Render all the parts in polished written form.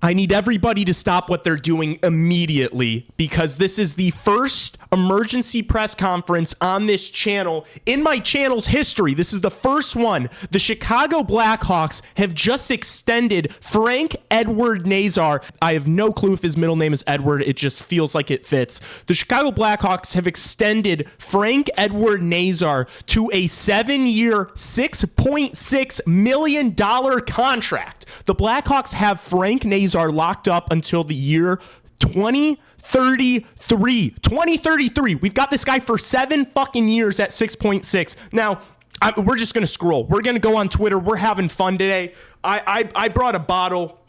I need everybody to stop what they're doing immediately because this is the first emergency press conference on this channel in my channel's history. This is the first one. The Chicago Blackhawks have just extended Frank Edward Nazar. I have no clue if his middle name is Edward. It just feels like it fits. The Chicago Blackhawks have extended Frank Edward Nazar to a 7-year, $6.6 million contract. The Blackhawks have Frank Nazar locked up until the year 2033. We've got this guy for 7 fucking years at 6.6. Now, we're just going to scroll. We're going to go on Twitter. We're having fun today. I brought a bottle.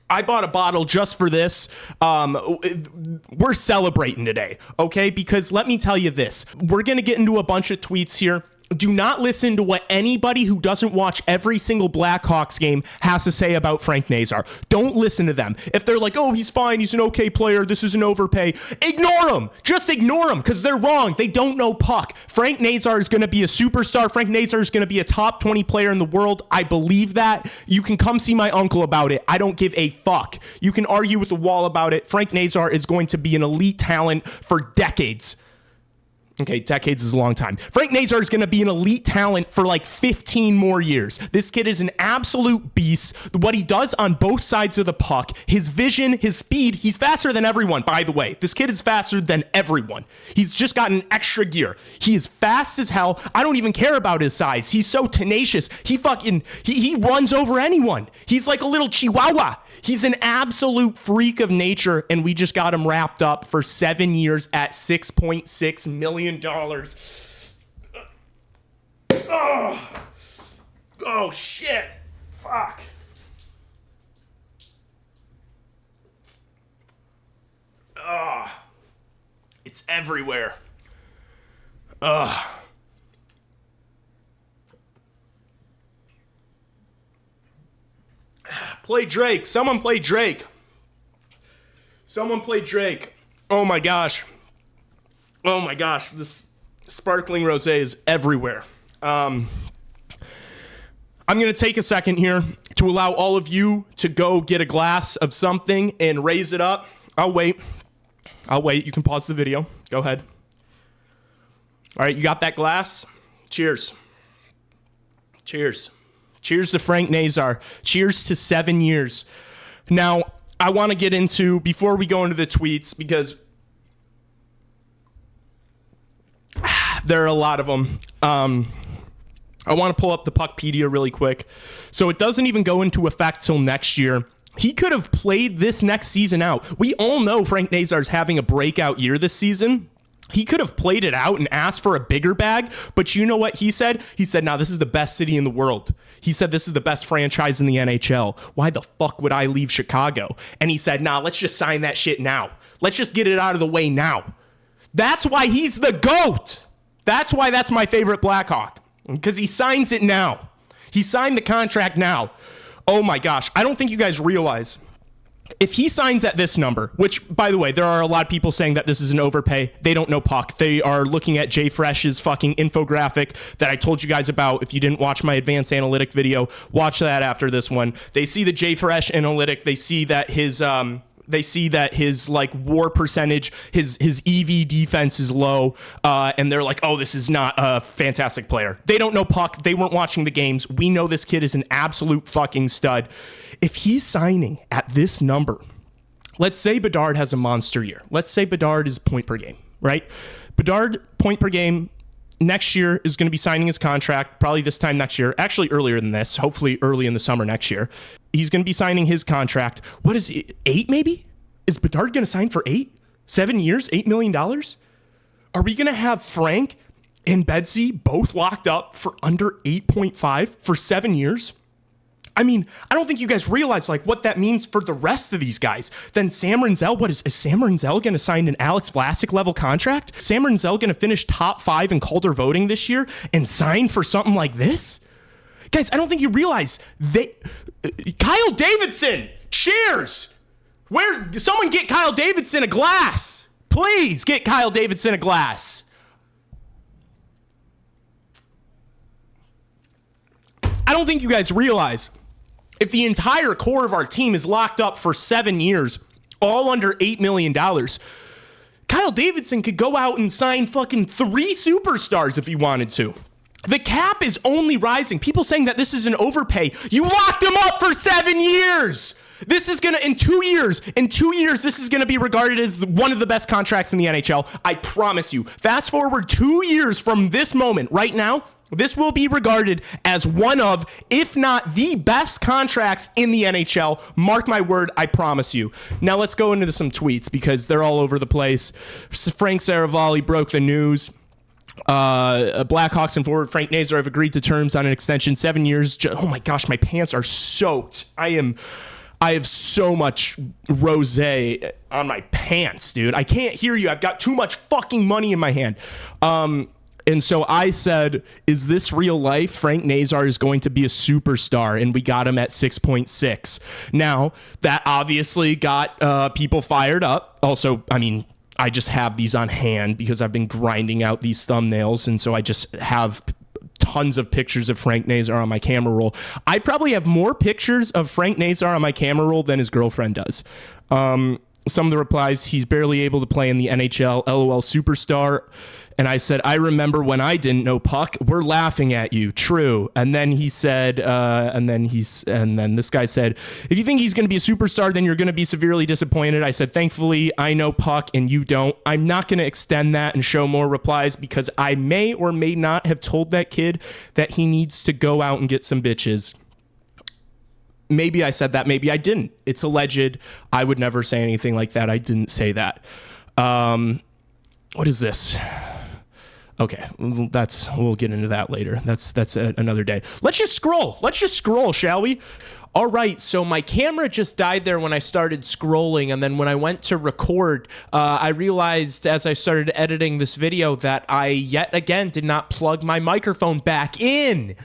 I bought a bottle just for this. We're celebrating today, okay? Because let me tell you this. We're going to get into a bunch of tweets here. Do not listen to what anybody who doesn't watch every single Blackhawks game has to say about Frank Nazar. Don't listen to them. If they're like, oh, he's fine, he's an okay player, this is an overpay, ignore them. Just ignore them because they're wrong. They don't know puck. Frank Nazar is going to be a superstar. Frank Nazar is going to be a top 20 player in the world. I believe that. You can come see my uncle about it. I don't give a fuck. You can argue with the wall about it. Frank Nazar is going to be an elite talent for decades. Okay, decades is a long time. Frank Nazar is going to be an elite talent for like 15 more years. This kid is an absolute beast. What he does on both sides of the puck, his vision, his speed, he's faster than everyone, by the way. This kid is faster than everyone. He's just got an extra gear. He is fast as hell. I don't even care about his size. He's so tenacious. He runs over anyone. He's like a little chihuahua. He's an absolute freak of nature, and we just got him wrapped up for 7 years at $6.6 million. Oh, shit. Fuck. It's everywhere. Play Drake. Someone play Drake. Someone play Drake. Oh my gosh. Oh my gosh. This sparkling rosé is everywhere. I'm going to take a second here to allow all of you to go get a glass of something and raise it up. I'll wait. You can pause the video. Go ahead. All right, you got that glass? Cheers. Cheers. Cheers to Frank Nazar. Cheers to 7 years. Now, I want to get into, before we go into the tweets, because there are a lot of them. I want to pull up the Puckpedia really quick. So it doesn't even go into effect till next year. He could have played this next season out. We all know Frank Nazar's having a breakout year this season. He could have played it out and asked for a bigger bag, but you know what he said? He said, nah, this is the best city in the world. He said, this is the best franchise in the NHL. Why the fuck would I leave Chicago? And he said, nah, let's just sign that shit now. Let's just get it out of the way now. That's why he's the GOAT. That's why that's my favorite Blackhawk, because he signs it now. He signed the contract now. Oh my gosh. I don't think you guys realize, if he signs at this number, which, by the way, there are a lot of people saying that this is an overpay. They don't know puck. They are looking at Jay Fresh's fucking infographic that I told you guys about. If you didn't watch my advanced analytic video, watch that after this one. They see the Jay Fresh analytic. They see that his like WAR percentage, his EV defense is low, and they're like, oh, this is not a fantastic player. They don't know puck. They weren't watching the games. We know this kid is an absolute fucking stud. If he's signing at this number, let's say Bedard has a monster year. Let's say Bedard is point per game, right? Bedard, point per game, next year is going to be signing his contract, probably this time next year, actually earlier than this, hopefully early in the summer next year. He's going to be signing his contract. What is it, 8 maybe? Is Bedard going to sign for 7 years, $8 million? Are we going to have Frank and Betsy both locked up for under 8.5 for 7 years? I mean, I don't think you guys realize like what that means for the rest of these guys. Then Sam Renzel, is Sam Renzel going to sign an Alex Vlasic level contract? Sam Renzel going to finish top 5 in Calder voting this year and sign for something like this? Guys, I don't think you realize Kyle Davidson, cheers. Someone get Kyle Davidson a glass. Please get Kyle Davidson a glass. I don't think you guys realize if the entire core of our team is locked up for 7 years, all under $8 million, Kyle Davidson could go out and sign fucking 3 superstars if he wanted to. The cap is only rising. People saying that this is an overpay. You locked him up for 7 years. This is going to, in 2 years, this is going to be regarded as one of the best contracts in the NHL. I promise you. Fast forward 2 years from this moment right now, this will be regarded as one of, if not the best contracts in the NHL. Mark my word, I promise you. Now let's go into some tweets because they're all over the place. Frank Saravalli broke the news. Blackhawks and forward Frank Nazar have agreed to terms on an extension, 7 years. Oh my gosh, my pants are soaked. I have so much rosé on my pants, dude. I can't hear you. I've got too much fucking money in my hand. And so I said, is this real life? Frank Nazar is going to be a superstar, and we got him at 6.6. Now, that obviously got people fired up. Also, I mean, I just have these on hand because I've been grinding out these thumbnails, and so I just have tons of pictures of Frank Nazar on my camera roll. I probably have more pictures of Frank Nazar on my camera roll than his girlfriend does. Some of the replies, he's barely able to play in the NHL, LOL superstar. And I said, I remember when I didn't know puck. We're laughing at you. True. And then he said, and then this guy said, if you think he's going to be a superstar, then you're going to be severely disappointed. I said, thankfully, I know puck and you don't. I'm not going to extend that and show more replies because I may or may not have told that kid that he needs to go out and get some bitches. Maybe I said that. Maybe I didn't. It's alleged. I would never say anything like that. I didn't say that. What is this? Okay, we'll get into that later. That's another day. Let's just scroll, shall we? All right, so my camera just died there when I started scrolling, and then when I went to record, I realized as I started editing this video that I yet again did not plug my microphone back in.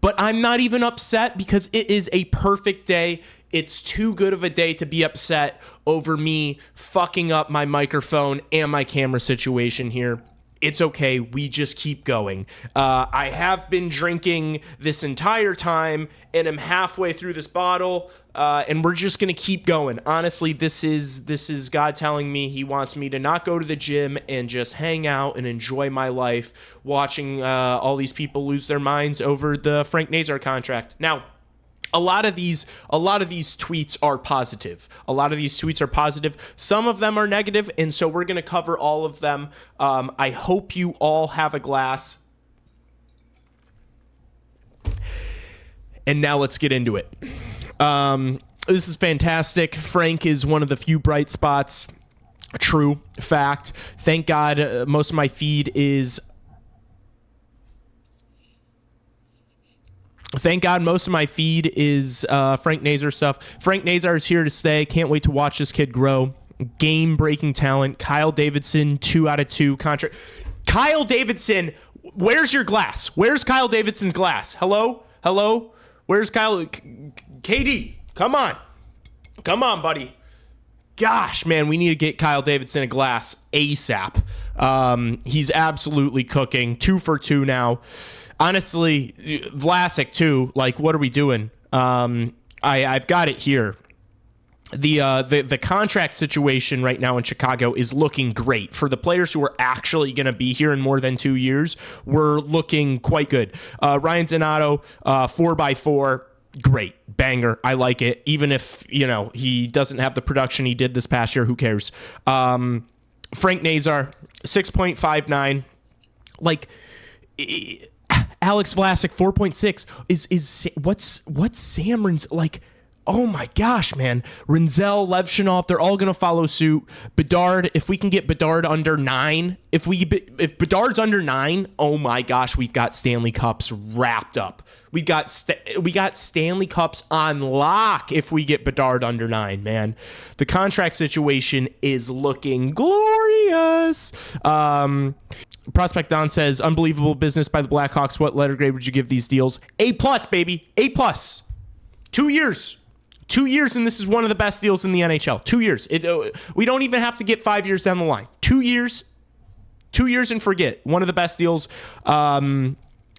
But I'm not even upset because it is a perfect day. It's too good of a day to be upset over me fucking up my microphone and my camera situation here. It's okay. We just keep going. I have been drinking this entire time and I'm halfway through this bottle, and we're just going to keep going. Honestly, this is God telling me he wants me to not go to the gym and just hang out and enjoy my life watching all these people lose their minds over the Frank Nazar contract. Now, a lot of these tweets are positive. Some of them are negative, and so we're going to cover all of them. I hope you all have a glass. And now let's get into it. This is fantastic. Frank is one of the few bright spots. True fact. Thank God most of my feed is Frank Nazar stuff. Frank Nazar is here to stay. Can't wait to watch this kid grow. Game-breaking talent. Kyle Davidson, 2 out of 2 contract. Kyle Davidson, where's your glass? Where's Kyle Davidson's glass? Hello? Where's Kyle? KD, come on, buddy. Gosh, man, we need to get Kyle Davidson a glass ASAP. He's absolutely cooking. 2 for 2 now. Honestly, Vlasic too. Like, what are we doing? I've got it here. The contract situation right now in Chicago is looking great for the players who are actually going to be here in more than 2 years. We're looking quite good. Ryan Donato, 4x4. Great. Banger. I like it. Even if, he doesn't have the production he did this past year, who cares? Frank Nazar, 6.59. Like, Alex Vlasic, 4.6. Is what's Samrin's like? Oh my gosh, man. Rinzel, Levshinov, they're all going to follow suit. Bedard, if we can get Bedard under 9, if Bedard's under 9, oh my gosh, we've got Stanley Cups wrapped up. We got Stanley Cups on lock if we get Bedard under 9, man. The contract situation is looking glorious. Prospect Don says, unbelievable business by the Blackhawks. What letter grade would you give these deals? A+, baby. A+. 2 years. 2 years, and this is one of the best deals in the NHL. 2 years. We don't even have to get 5 years down the line. 2 years. 2 years and forget. One of the best deals.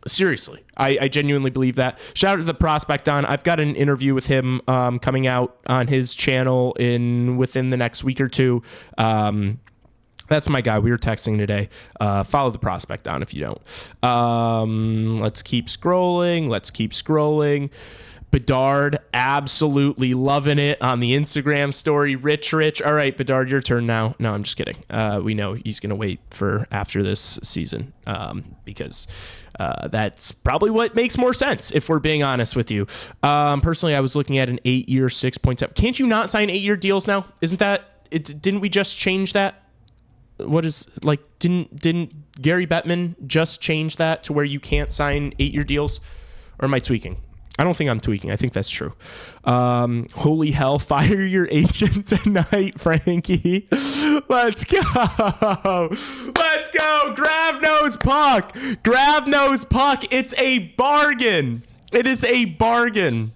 Seriously, I genuinely believe that. Shout out to the prospect Don. I've got an interview with him coming out on his channel within the next week or two. That's my guy. We were texting today. Follow the prospect Don if you don't. Let's keep scrolling. Bedard, absolutely loving it on the Instagram story. Rich. All right, Bedard, your turn now. No, I'm just kidding. We know he's going to wait for after this season because that's probably what makes more sense, if we're being honest with you. Personally, I was looking at an 8-year, 6.7. Can't you not sign 8-year deals now? Isn't that it? Didn't we just change that? What is like? Didn't Gary Bettman just change that to where you can't sign 8-year deals? Or am I tweaking? I don't think I'm tweaking. I think that's true. Holy hell, fire your agent tonight, Frankie. Let's go. Grab nose puck. It's a bargain. It is a bargain.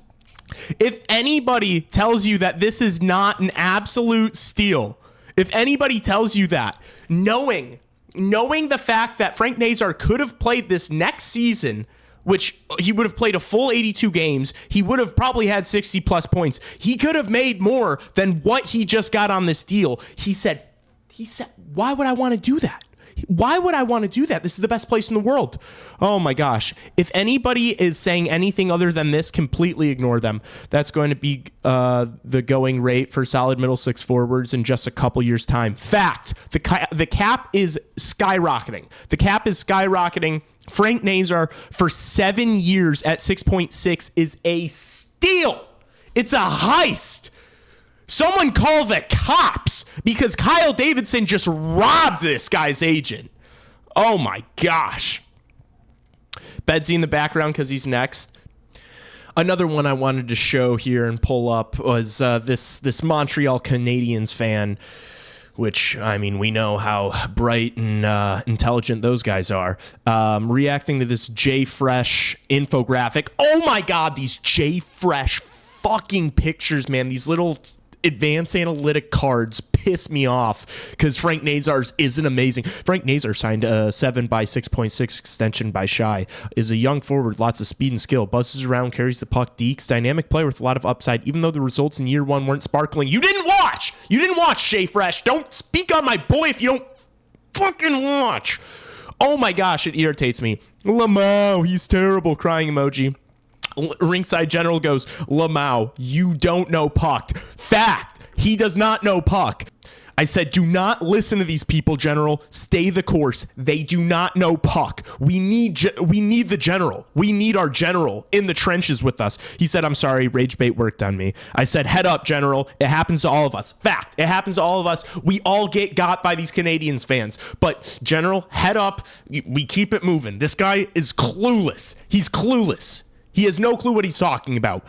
If anybody tells you that this is not an absolute steal, if anybody tells you that, knowing the fact that Frank Nazar could have played this next season, which he would have played a full 82 games. He would have probably had 60 plus points. He could have made more than what he just got on this deal. He said, why would I want to do that? Why would I want to do that? This is the best place in the world. Oh my gosh. If anybody is saying anything other than this, completely ignore them. That's going to be the going rate for solid middle six forwards in just a couple years' time. Fact. The cap is skyrocketing. Frank Nazar for 7 years at 6.6 is a steal. It's a heist. Someone call the cops because Kyle Davidson just robbed this guy's agent. Oh my gosh. Bedsy in the background because he's next. Another one I wanted to show here and pull up was this Montreal Canadiens fan, which, I mean, we know how bright and intelligent those guys are, reacting to this JFresh infographic. Oh my God, these JFresh fucking pictures, man. These little advanced analytic cards piss me off because Frank Nazar's isn't amazing. Frank Nazar signed a 7 by 6.6 extension by Shy. Is a young forward, lots of speed and skill, buzzes around, carries the puck, dekes, dynamic player with a lot of upside, even though the results in year one weren't sparkling. You didn't watch Shea Fresh. Don't speak on my boy if you don't fucking watch. Oh my gosh, it irritates me. Lamau, he's terrible, crying emoji. Ringside General goes, Lamau, you don't know puck. Fact, he does not know puck. I said, do not listen to these people, General. Stay the course. They do not know puck. We need the General. We need our General in the trenches with us. He said, I'm sorry, rage bait worked on me. I said, head up, General. It happens to all of us. Fact, it happens to all of us. We all get got by these Canadiens fans. But General, head up. We keep it moving. This guy is clueless. He's clueless. He has no clue what he's talking about.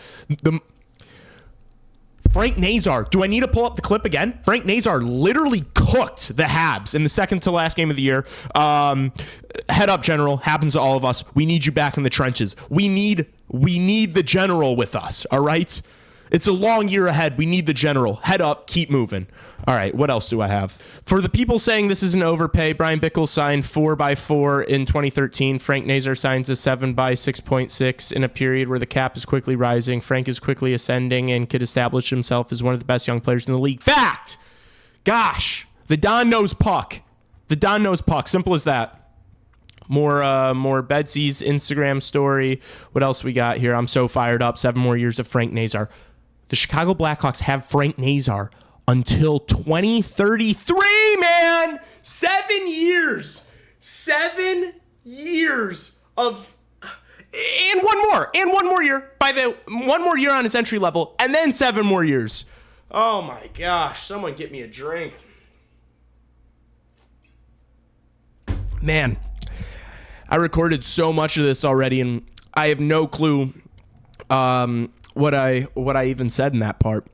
Frank Nazar, do I need to pull up the clip again? Frank Nazar literally cooked the Habs in the second to last game of the year. Head up, General. Happens to all of us. We need you back in the trenches. We need the General with us, all right? It's a long year ahead. We need the General. Head up, keep moving. All right, what else do I have? For the people saying this is an overpay, Brian Bickle signed 4x4 in 2013. Frank Nazar signs a 7 by 6.6 in a period where the cap is quickly rising. Frank is quickly ascending and could establish himself as one of the best young players in the league. Fact! Gosh, the Don knows puck. The Don knows puck. Simple as that. More Betsy's Instagram story. What else we got here? I'm so fired up. 7 more years of Frank Nazar. The Chicago Blackhawks have Frank Nazar until 2033, man. 7 years. 7 years of... And one more year. One more year on his entry level. And then 7 more years. Oh, my gosh. Someone get me a drink. Man, I recorded so much of this already, and I have no clue what I even said in that part.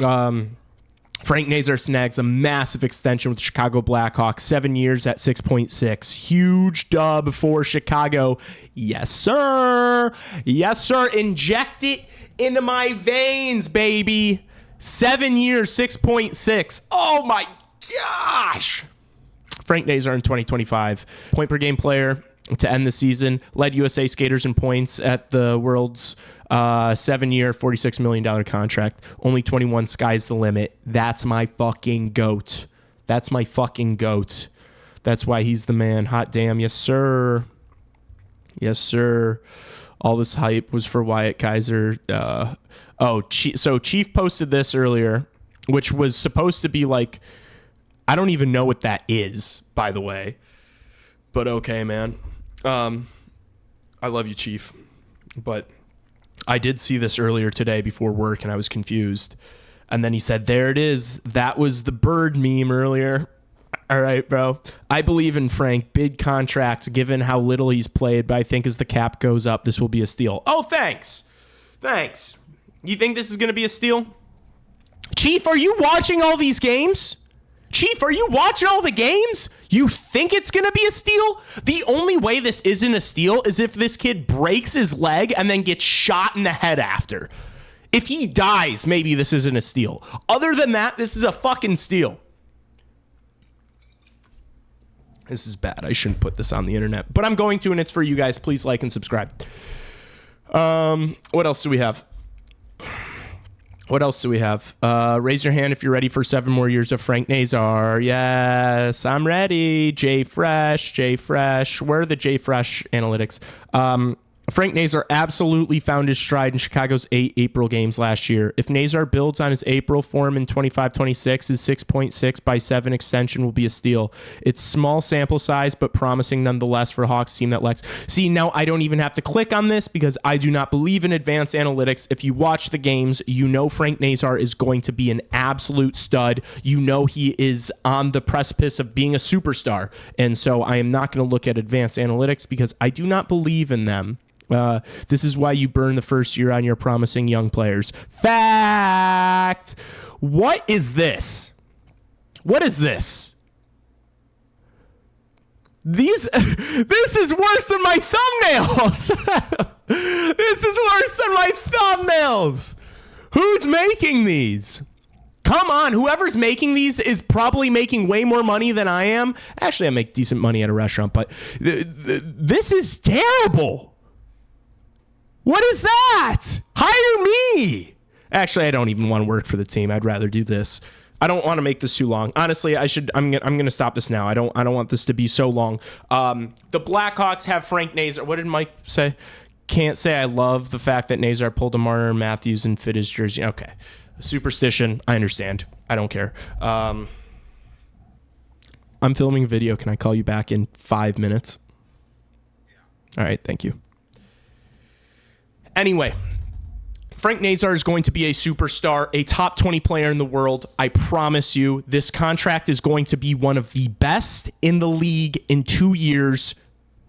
Frank Nazar snags a massive extension with the Chicago Blackhawks, 7 years at 6.6. Huge dub for Chicago. Yes, sir. Yes, sir. Inject it into my veins, baby. 7 years, 6.6. Oh, my gosh. Frank Nazar in 2025. Point per game player. to end the season. Led USA skaters in points at the world's 7-year, $46 million contract. Only 21, sky's the limit. That's my fucking GOAT. That's my fucking GOAT. That's why he's the man. Hot damn. Yes, sir. Yes, sir. All this hype was for Wyatt Kaiser. So Chief posted this earlier, which was supposed to be like, I don't even know what that is, by the way. But okay, man. I love you, Chief. But I did see this earlier today before work, and I was confused. And then he said, there it is. That was the bird meme earlier. All right, bro. I believe in Frank. Big contracts, given how little he's played. But I think as the cap goes up, this will be a steal. Oh, thanks. Thanks. You think this is going to be a steal? Chief, are you watching all these games? Chief, are you watching all the games? You think it's going to be a steal? The only way this isn't a steal is if this kid breaks his leg and then gets shot in the head after. If he dies, maybe this isn't a steal. Other than that, this is a fucking steal. This is bad. I shouldn't put this on the internet, but I'm going to, and it's for you guys. Please like and subscribe. What else do we have? What else do we have? Raise your hand if you're ready for 7 more years of Frank Nazar. Yes, I'm ready. J Fresh. Where are the J Fresh analytics? Frank Nazar absolutely found his stride in Chicago's 8 April games last year. If Nazar builds on his April form in 25-26, his 6.6 by 7 extension will be a steal. It's small sample size, but promising nonetheless for a Hawks team that lacks. See, now I don't even have to click on this because I do not believe in advanced analytics. If you watch the games, you know Frank Nazar is going to be an absolute stud. You know he is on the precipice of being a superstar. And so I am not going to look at advanced analytics because I do not believe in them. This is why you burn the first year on your promising young players. Fact. What is this? What is this? This is worse than my thumbnails. This is worse than my thumbnails. Who's making these? Come on, whoever's making these is probably making way more money than I am. Actually, I make decent money at a restaurant, but this is terrible. What is that? Hire me. Actually, I don't even want to work for the team. I'd rather do this. I don't want to make this too long. Honestly, I'm going to stop this now. I don't want this to be so long. The Blackhawks have Frank Nazar. What did Mike say? Can't say I love the fact that Nazar pulled a Marner Matthews and fit his jersey. Okay. Superstition. I understand. I don't care. I'm filming a video. Can I call you back in 5 minutes? All right. Thank you. Anyway, Frank Nazar is going to be a superstar, a top 20 player in the world. I promise you, this contract is going to be one of the best in the league in 2 years.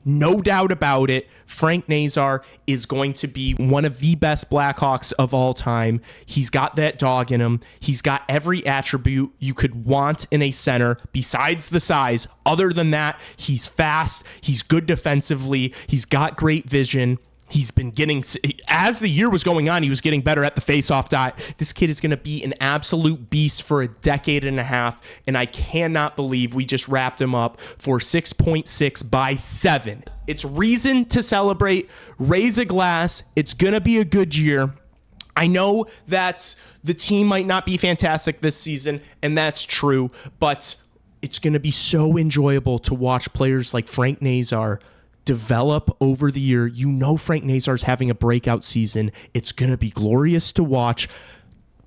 No doubt about it. Frank Nazar is going to be one of the best Blackhawks of all time. He's got that dog in him. He's got every attribute you could want in a center besides the size. Other than that, he's fast. He's good defensively. He's got great vision. He's been getting, as the year was going on, he was getting better at the faceoff dot. This kid is going to be an absolute beast for a decade and a half, and I cannot believe we just wrapped him up for 6.6 by 7. It's reason to celebrate. Raise a glass. It's going to be a good year. I know that the team might not be fantastic this season, and that's true, but it's going to be so enjoyable to watch players like Frank Nazar develop over the year. You know Frank Nazar's having a breakout season. It's going to be glorious to watch.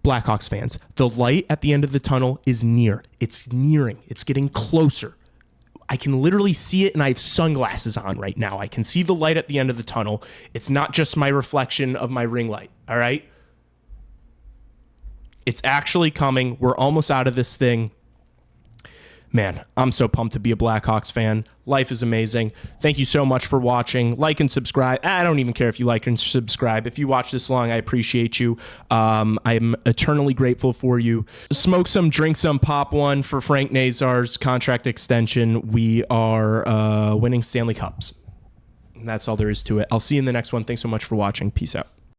Blackhawks fans, the light at the end of the tunnel is near. It's nearing. It's getting closer. I can literally see it, and I have sunglasses on right now. I can see the light at the end of the tunnel. It's not just my reflection of my ring light, all right? It's actually coming. We're almost out of this thing. Man, I'm so pumped to be a Blackhawks fan. Life is amazing. Thank you so much for watching. Like and subscribe. I don't even care if you like and subscribe. If you watch this long, I appreciate you. I'm eternally grateful for you. Smoke some, drink some, pop one for Frank Nazar's contract extension. We are winning Stanley Cups. And that's all there is to it. I'll see you in the next one. Thanks so much for watching. Peace out.